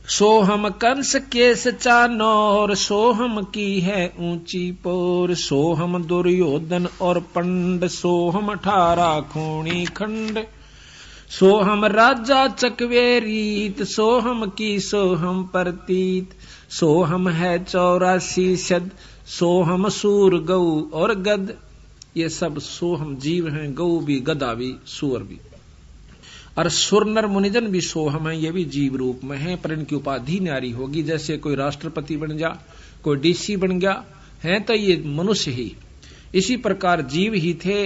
सोहम कंस केस चानोर, सोहम की है ऊंची पोर। सोहम दुर्योधन और पंड, सोहम 18 खूणी खंड। सोहम राजा चकवेरीत, सोहम की सोहम प्रतीत। सोहम है 84 शद, सोहम सूर गौ और गद। ये सब सोहम जीव हैं, गौ भी गदा भी सूर भी। और सुर नर मुनिजन भी सोहम है, ये भी जीव रूप में है, पर इनकी उपाधि न्यारी होगी। जैसे कोई राष्ट्रपति बन गया, कोई डीसी बन गया है, तो ये मनुष्य ही। इसी प्रकार जीव ही थे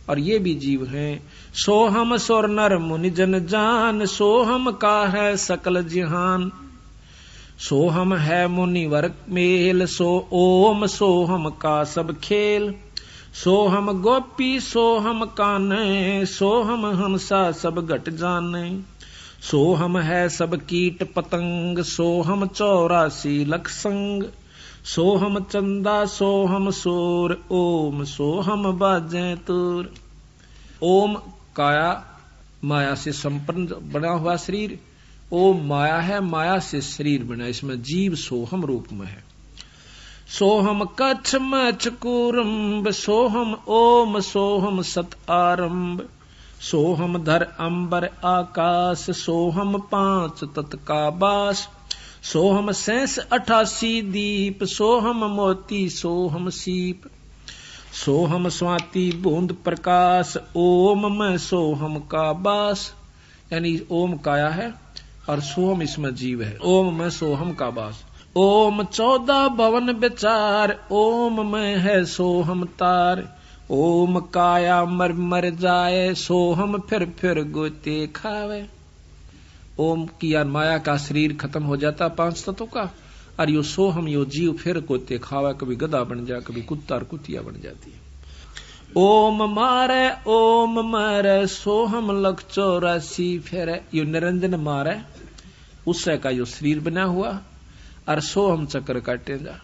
और ये भी जीव हैं। सोहम सुर नर मुनिजन जान, सोहम का है सकल जहान। सोहम है मुनिवर मेल, सो ओम सोहम का सब खेल। सोहम गोपी सोहम काने, सोहम हंसा सब घट जाने। सोहम है सब कीट पतंग, सोहम 84 लख संग। सोहम चंदा सोहम सूर, ओम सोहम बाजे तुर। ओम काया माया से संपन्न बना हुआ शरीर, ओम माया है, माया से शरीर बना, इसमें जीव सोहम रूप में है। सोहम कच्छ मच कूरम्ब, सोहम ओम सोहम सत आरंभ। सोहम धर अंबर आकाश, सोहम पांच तत्का बास, सोहम 88 दीप, सोहम मोती सोहम सीप, सोहम स्वाति बूंद प्रकाश, ओम में सोहम का बास। यानी ओम काया है और सोहम इसमें जीव है, ओम में सोहम का बास। ओम 14 भवन विचार, ओम में है सोहम तार, ओम काया मर मर जाए, सोहम फिर गोते खावे। ओम की यार माया का शरीर खत्म हो जाता 5 तत्वों का, और यो सोहम यो जीव फिर गोते खावे, कभी गधा बन जाए, कभी कुत्ता और कुतिया बन जाती है। ओम मारे ओम मारे, सोहम लख 84 फेरे। यो निरंजन मारे उससे का यो शरीर बना हुआ, और सोहम चक्र काटे जा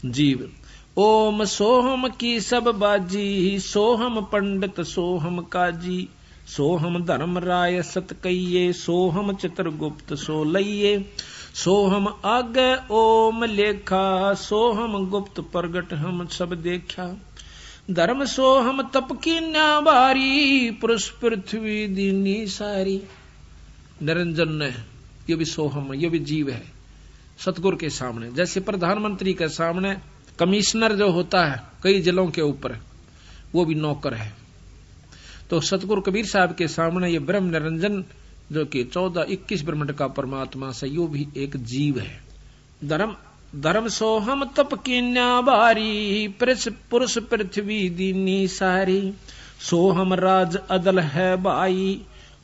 जीव। ओम सोहम की सब बाजी, सोहम पंडित सोहम काजी, सोहम धर्म राय सत कहिए, सोहम चित्रगुप्त सो लइये, सोहम आगे ओम लेखा, सोहम गुप्त प्रगट हम सब देखा। धर्म सोहम तप की न्याबारी, पुरुष पृथ्वी दीनी सारी। निरंजन ने ये भी सोहम, ये भी जीव है सतगुरु के सामने। जैसे प्रधानमंत्री के सामने कमिश्नर जो होता है कई जिलों के ऊपर, वो भी नौकर है, तो सतगुरु कबीर साहब के सामने ये ब्रह्म निरंजन जो कि 14-21 ब्रह्मांड का परमात्मा से, यो भी एक जीव है। धर्म सोहम तप की न्याबारी, पुरुष पृथ्वी दीनी सारी, सोहम राज अदल है भाई,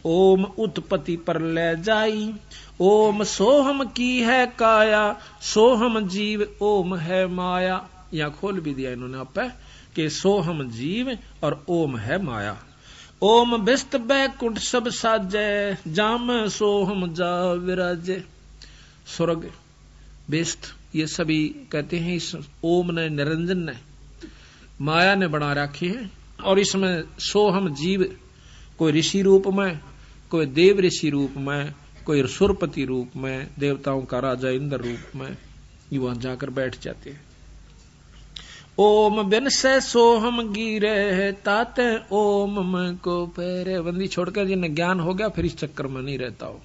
ओम उत्पत्ति पर ले जाई, ओम सोहम की है काया, सोहम जीव ओम है माया। यहां खोल भी दिया इन्होंने आप कि सोहम जीव और ओम है माया। ओम बिस्त बैकुंठ सब साजे, जाम सोहम जा विराजे। स्वर्ग बिस्त ये सभी कहते हैं इस ओम ने, निरंजन ने, माया ने बना रखी है। और इसमें सोहम जीव कोई ऋषि रूप में, कोई देव ऋषि रूप में, कोई सुरपति रूप में, देवताओं का राजा इंद्र रूप में, ये वहां जाकर बैठ जाते हैं। ओम बिन से सोहम गिरे, ताते ओम में को पैरे। बंदी छोड़कर जिन्हें ज्ञान हो गया फिर इस चक्कर में नहीं रहता हो,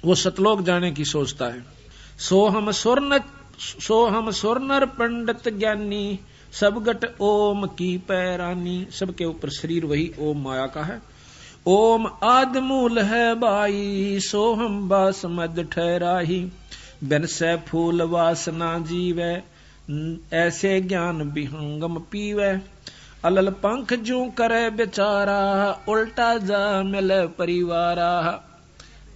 वो सतलोक जाने की सोचता है। सोहम स्वर्णर पंडित ज्ञानी, सब गट ओम की पैरानी। सबके ऊपर शरीर वही ओम माया का है। ओम आद मूल है बाई, सोहम बास मद ठहराही, बिन से फूल वासना जीवे, ऐसे ज्ञान विहंगम पीवे। अलल पंख जू करे बेचारा, उल्टा जा मिले परिवारा।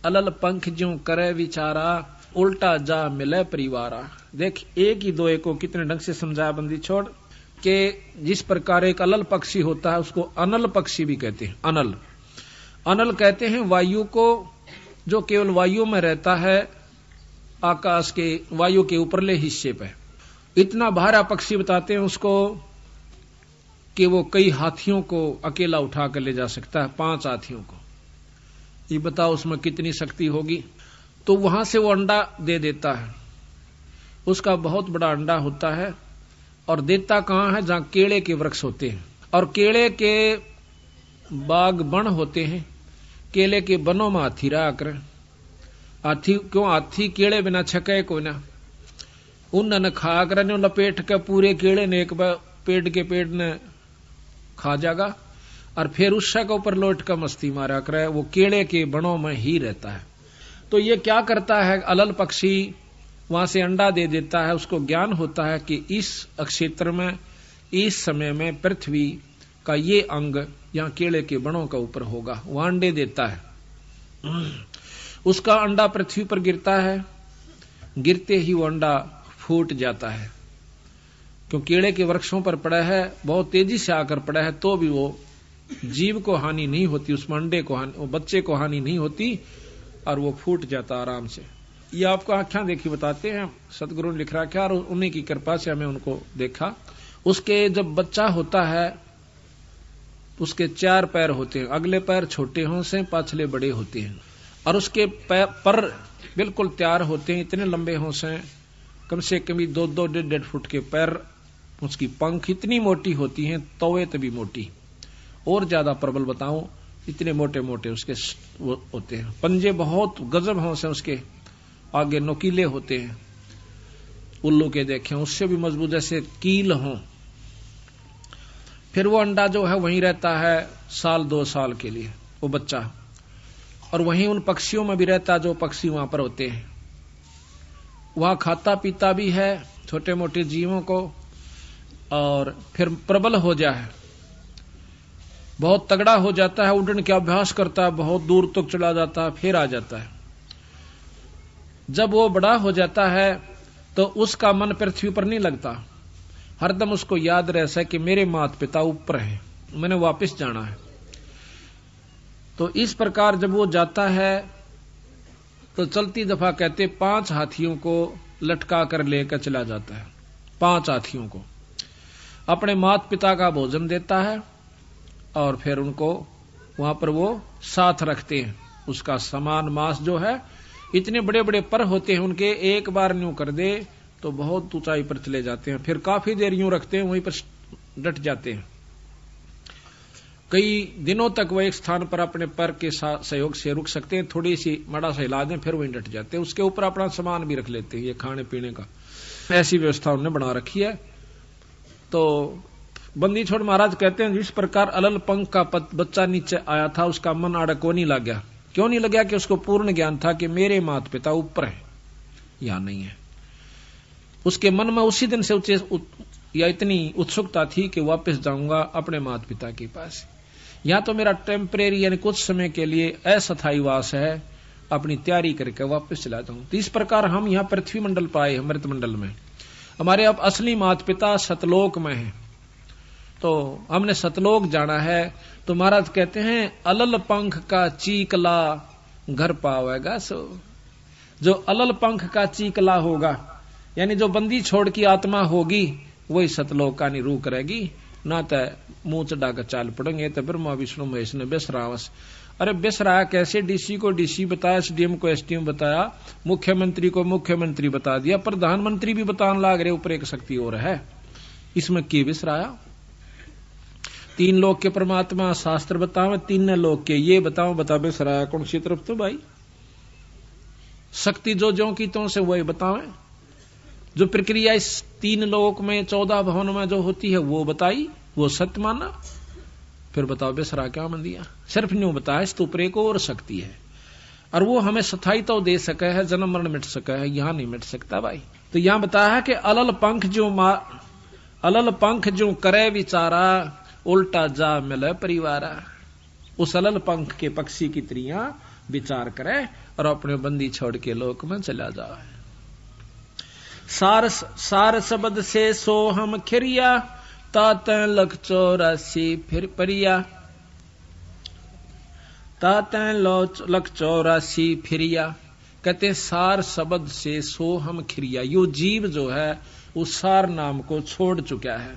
अलल पंख जू करे विचारा, उल्टा जा मिले परिवारा। देख एक ही दो को कितने ढंग से समझाया बंदी छोड़ के। जिस प्रकार एक अलल पक्षी होता है उसको अनल पक्षी भी कहते हैं। अनल अनल कहते हैं वायु को, जो केवल वायु में रहता है, आकाश के वायु के ऊपरले हिस्से पे। इतना भारा पक्षी बताते हैं उसको कि वो कई हाथियों को अकेला उठा कर ले जा सकता है, 5 हाथियों को। ये बताओ उसमें कितनी शक्ति होगी। तो वहां से वो अंडा दे देता है, उसका बहुत बड़ा अंडा होता है। और देता कहां है? जहां केले के वृक्ष होते हैं और केले के बाग बन होते हैं। केले के बनों में हाथी रहा कर। हाथी क्यों? हाथी केले बिना छके को ना, उन खा कर लपेट के पूरे केले ने एक पेड़ के पेड़ ने खा जाएगा और फिर उस के ऊपर लौट कर मस्ती मारा करे। वो केले के बनों में ही रहता है। तो ये क्या करता है? अलल पक्षी वहां से अंडा दे देता है। उसको ज्ञान होता है कि इस क्षेत्र में, इस समय में पृथ्वी का ये अंग यहाँ केले के बनों का ऊपर होगा। वह अंडे देता है। उसका अंडा पृथ्वी पर गिरता है। गिरते ही वो अंडा फूट जाता है। क्यों? केले के वृक्षों पर पड़ा है, बहुत तेजी से आकर पड़ा है, तो भी वो जीव को हानि नहीं होती, उसमें अंडे को हानि, वो बच्चे को हानि नहीं होती और वो फूट जाता आराम से। ये आपको आख्या देखी बताते हैं, सतगुरु ने लिख रखा और उन्हीं की कृपा से हमें उनको देखा। उसके जब बच्चा होता है उसके 4 पैर होते हैं। अगले पैर छोटे हों से, पाछले बड़े होते हैं और उसके पर बिल्कुल तैयार होते हैं, इतने लंबे हों से, कम से कम 2-2, 1.5 फुट के पैर। उसकी पंख इतनी मोटी होती हैं, तवे तभी मोटी, और ज्यादा प्रबल बताऊं, इतने मोटे मोटे उसके वो होते हैं, पंजे बहुत गजब हों से उसके, आगे नोकीले होते हैं, उल्लू के देखे उससे भी मजबूत, जैसे कील हों। फिर वो अंडा जो है वहीं रहता है 1-2 साल के लिए, वो बच्चा, और वहीं उन पक्षियों में भी रहता जो पक्षी वहां पर होते हैं। वहां खाता पीता भी है छोटे मोटे जीवों को, और फिर प्रबल हो जाए, बहुत तगड़ा हो जाता है, उड़ने का अभ्यास करता है, बहुत दूर तक चला जाता है, फिर आ जाता है। जब वो बड़ा हो जाता है तो उसका मन पृथ्वी पर नहीं लगता, हरदम उसको याद रहता है कि मेरे माता पिता ऊपर हैं, मैंने वापस जाना है। तो इस प्रकार जब वो जाता है तो चलती दफा कहते 5 हाथियों को लटका कर लेकर चला जाता है। 5 हाथियों को अपने माता पिता का भोजन देता है, और फिर उनको वहां पर वो साथ रखते हैं। उसका समान मांस जो है, इतने बड़े बड़े पर होते हैं उनके, एक बार न्यू कर दे तो बहुत ऊंचाई पर चले जाते हैं, फिर काफी देर यूं रखते हैं, वहीं पर डट जाते हैं। कई दिनों तक वह एक स्थान पर अपने पर के सहयोग से रुक सकते हैं, थोड़ी सी मड़ा सा हिला दें फिर वहीं डट जाते हैं। उसके ऊपर अपना सामान भी रख लेते हैं, ये खाने पीने का, ऐसी व्यवस्था उन्होंने बना रखी है। तो बंदी छोड़ महाराज कहते हैं जिस प्रकार अलल पंख का बच्चा नीचे आया था, उसका मन आड़ा को नहीं लग गया। क्यों नहीं लग गया? कि उसको पूर्ण ज्ञान था कि मेरे माता पिता ऊपर है, यहां नहीं है। उसके मन में उसी दिन से या इतनी उत्सुकता थी कि वापस जाऊंगा अपने माता पिता के पास, यहां तो मेरा टेम्परेरी यानी कुछ समय के लिए अस्थायी वास है, अपनी तैयारी करके वापस चला जाऊं। तो इस प्रकार हम यहाँ पृथ्वी मंडल पाए, अमृत मंडल में। हमारे अब असली माता पिता सतलोक में है, तो हमने सतलोक जाना है। तो महाराज कहते हैं अलल पंख का चीकला घर पावेगा सो। जो अलल पंख का चीकला होगा, यानी जो बंदी छोड़ की आत्मा होगी, वही सतलोक का निरूह करेगी। ना तो मुंह चढ़ा कर चाल पड़ेंगे तो ब्रह्मा विष्णु महेश ने बेसरावस। अरे बेसराया कैसे? डीसी को डीसी बताया, एसडीएम को एसडीएम बताया, मुख्यमंत्री को मुख्यमंत्री बता दिया, प्रधानमंत्री भी बताने लाग रहे ऊपर एक शक्ति और है। इसमें की बेसराया? 3 लोक के परमात्मा शास्त्र बताओ, 3 लोक के ये बताओ, बता बेसराया कौन सी तरफ? तो भाई शक्ति जो की तो से वही बतावे। जो प्रक्रिया इस 3 लोक में 14 भवन में जो होती है वो बताई, वो सत्य माना। फिर बताओ बेसरा क्या मन दिया? सिर्फ न्यू बताया इस ऊपर एक और शक्ति है, और वो हमें स्थायी तो दे सके है, जन्म मरण मिट सके है, यहां नहीं मिट सकता भाई। तो यहां बताया है कि अलल पंख जो करे विचारा, उल्टा जा मिले परिवारा। उस अलल पंख के पक्षी की त्रियां विचार करे और अपने बंदी छोड़ के लोक में चला जाए। सार शब्द से सो हम खिरिया, तातें लख 84 फिर परिया। तातें लख 84 फिरिया। कहते सार शब्द से सो हम खिरिया। यो जीव जो है उस सार नाम को छोड़ चुका है,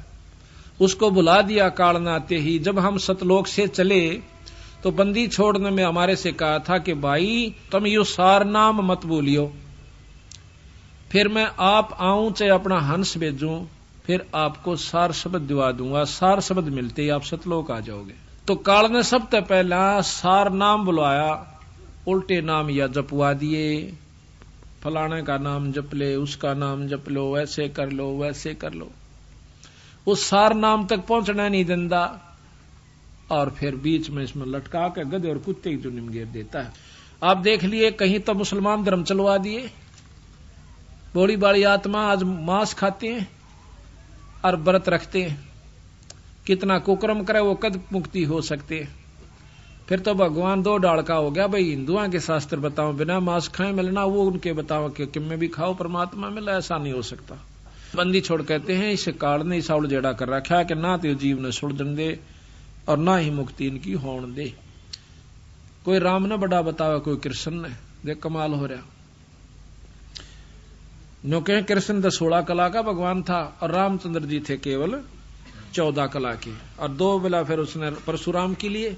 उसको भुला दिया काल ने आते ही। जब हम सतलोक से चले तो बंदी छोड़ने में हमारे से कहा था कि भाई तुम यो सार नाम मत भूलियो, फिर मैं आप आऊं चाहे अपना हंस भेजूं, फिर आपको सार शब्द दिवा दूंगा। सार शब्द मिलते ही आप सतलोक आ जाओगे। तो काल ने सबसे पहला सार नाम बुलवाया, उल्टे नाम या जपवा दिए। फलाने का नाम जप ले, उसका नाम जप लो, वैसे कर लो, वैसे कर लो। उस सार नाम तक पहुंचना नहीं देता, और फिर बीच में इसमें लटका के गधे और कुत्ते की जुनिम घेर देता है। आप देख लिए कहीं तो मुसलमान धर्म चलवा दिए, बोली बाड़ी आत्मा आज मांस खाते हैं और व्रत रखते हैं, कितना कुकर्म करे वो कद मुक्ति हो सकते हैं। फिर तो भगवान 2 डाल का हो गया भाई। हिंदुओं के शास्त्र बताओ बिना मांस खाए मिलना, वो उनके बताओ कि किम भी खाओ परमात्मा मिला, ऐसा नहीं हो सकता। बंदी छोड़ कहते हैं इस काल ने इसा उलझेड़ा कर रखा है कि ना तो जीव ने सुलझन दे और ना ही मुक्ति इनकी होने दे। कोई राम ने बड़ा बतावा, कोई कृष्ण ने, देख कमाल हो रहा। नो कहें कृष्ण 16 कला का भगवान था और रामचंद्र जी थे केवल 14 कला के, और 2 बेला फिर उसने परशुराम के लिए।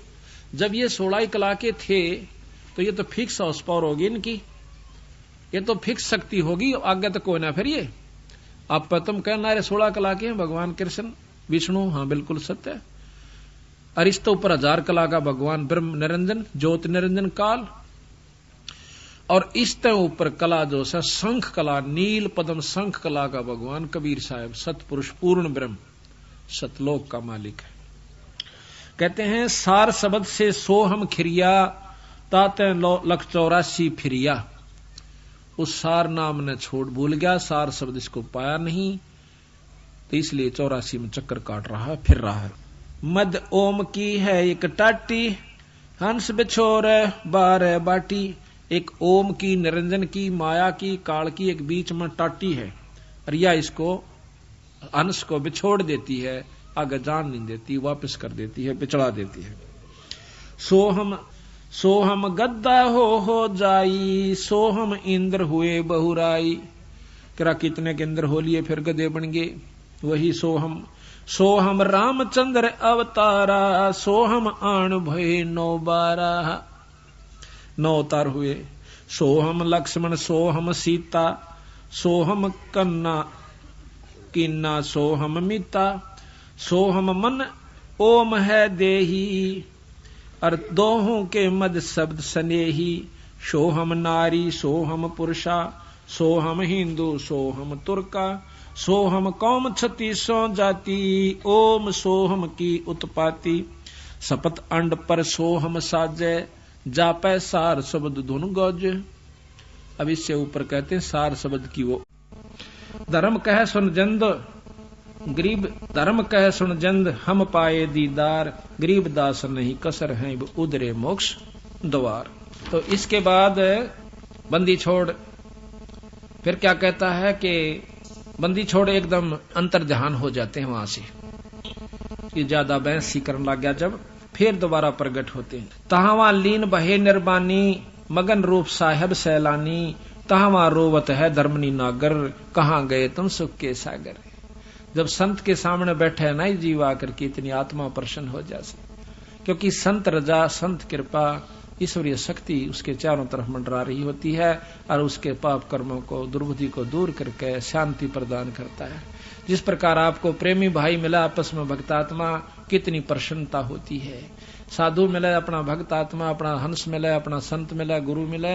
जब ये 16 कला के थे तो ये तो फिक्स हाउस पावर होगी इनकी, ये तो फिक्स शक्ति होगी, आगे तक कोई ना। फिर ये आप तुम कहना 16 कला के हैं भगवान कृष्ण विष्णु, हाँ बिल्कुल सत्य है। अरिस्तो पर 1000 कला का भगवान ब्रह्म निरंजन ज्योति निरंजन काल, और इसते ऊपर कला जो है शंख कला, नील पद्म शंख कला का भगवान कबीर साहब सतपुरुष पूर्ण ब्रह्म सतलोक का मालिक है। कहते हैं सार शब्द से सोहम खिरिया ताते 184 फिरिया। उस सार नाम ने छोड़ भूल गया, सार शब्द इसको पाया नहीं, तो इसलिए 84 में चक्कर काट रहा है, फिर रहा है। मद ओम की है एक टाटी, हंस बिछोर 12 बाटी। एक ओम की, निरंजन की, माया की, काल की, एक बीच में टाटी है, और यह इसको हंस को बिछोड़ देती है, आगे जान नहीं देती, वापस कर देती है, बिचड़ा देती है। सोहम गद्दा हो जाई, सोहम इंद्र हुए बहुराई। करा कितने के इंद्र हो लिए फिर गधे बन गए, वही सोहम रामचंद्र अवतारा, सोहम आन भय 912, 9 अवतार हुए। सोहम लक्ष्मण, सोहम सीता, सोहम कन्ना किन्ना, सोहम मिता, सोहम मन ओम है देही, और दोहों के मद शब्द स्नेही। सोहम नारी, सोहम पुरुषा, सोहम हिंदू, सोहम तुर्का, सोहम कौम 36 जाति, ओम सोहम की उत्पाती। सपत अंड पर सोहम साजे, जापै सार शब्द धुन गौज। अब इससे ऊपर कहते हैं सार शब्द की वो धर्म कह सुन जंद, गरीब धर्म कह सुन जंद, हम पाए दीदार, गरीब दास नहीं कसर हैं उदरे मोक्ष द्वार। तो इसके बाद बंदी छोड़ फिर क्या कहता है कि बंदी छोड़ एकदम अंतर ध्यान हो जाते हैं वहां से, ये ज्यादा बहस ही करने लग गया जब, फिर दोबारा प्रकट होते हैं। तहावा लीन बहे निर्बानी, मगन रूप साहेब सैलानी, तहावा रोवत है धर्मनी नागर, कहाँ गए तुम सुख के सागर। जब संत के सामने बैठे है ना जीव आकर के, इतनी आत्मा प्रसन्न हो जाए, क्योंकि संत रजा, संत कृपा, ईश्वरीय शक्ति उसके चारों तरफ मंडरा रही होती है, और उसके पाप कर्मों को, दुर्बुद्धि को दूर करके शांति प्रदान करता है। जिस प्रकार आपको प्रेमी भाई मिला आपस में भक्तात्मा, कितनी प्रसन्नता होती है। साधु मिले, अपना भक्तात्मा, अपना हंस मिले, अपना संत मिले, गुरु मिले,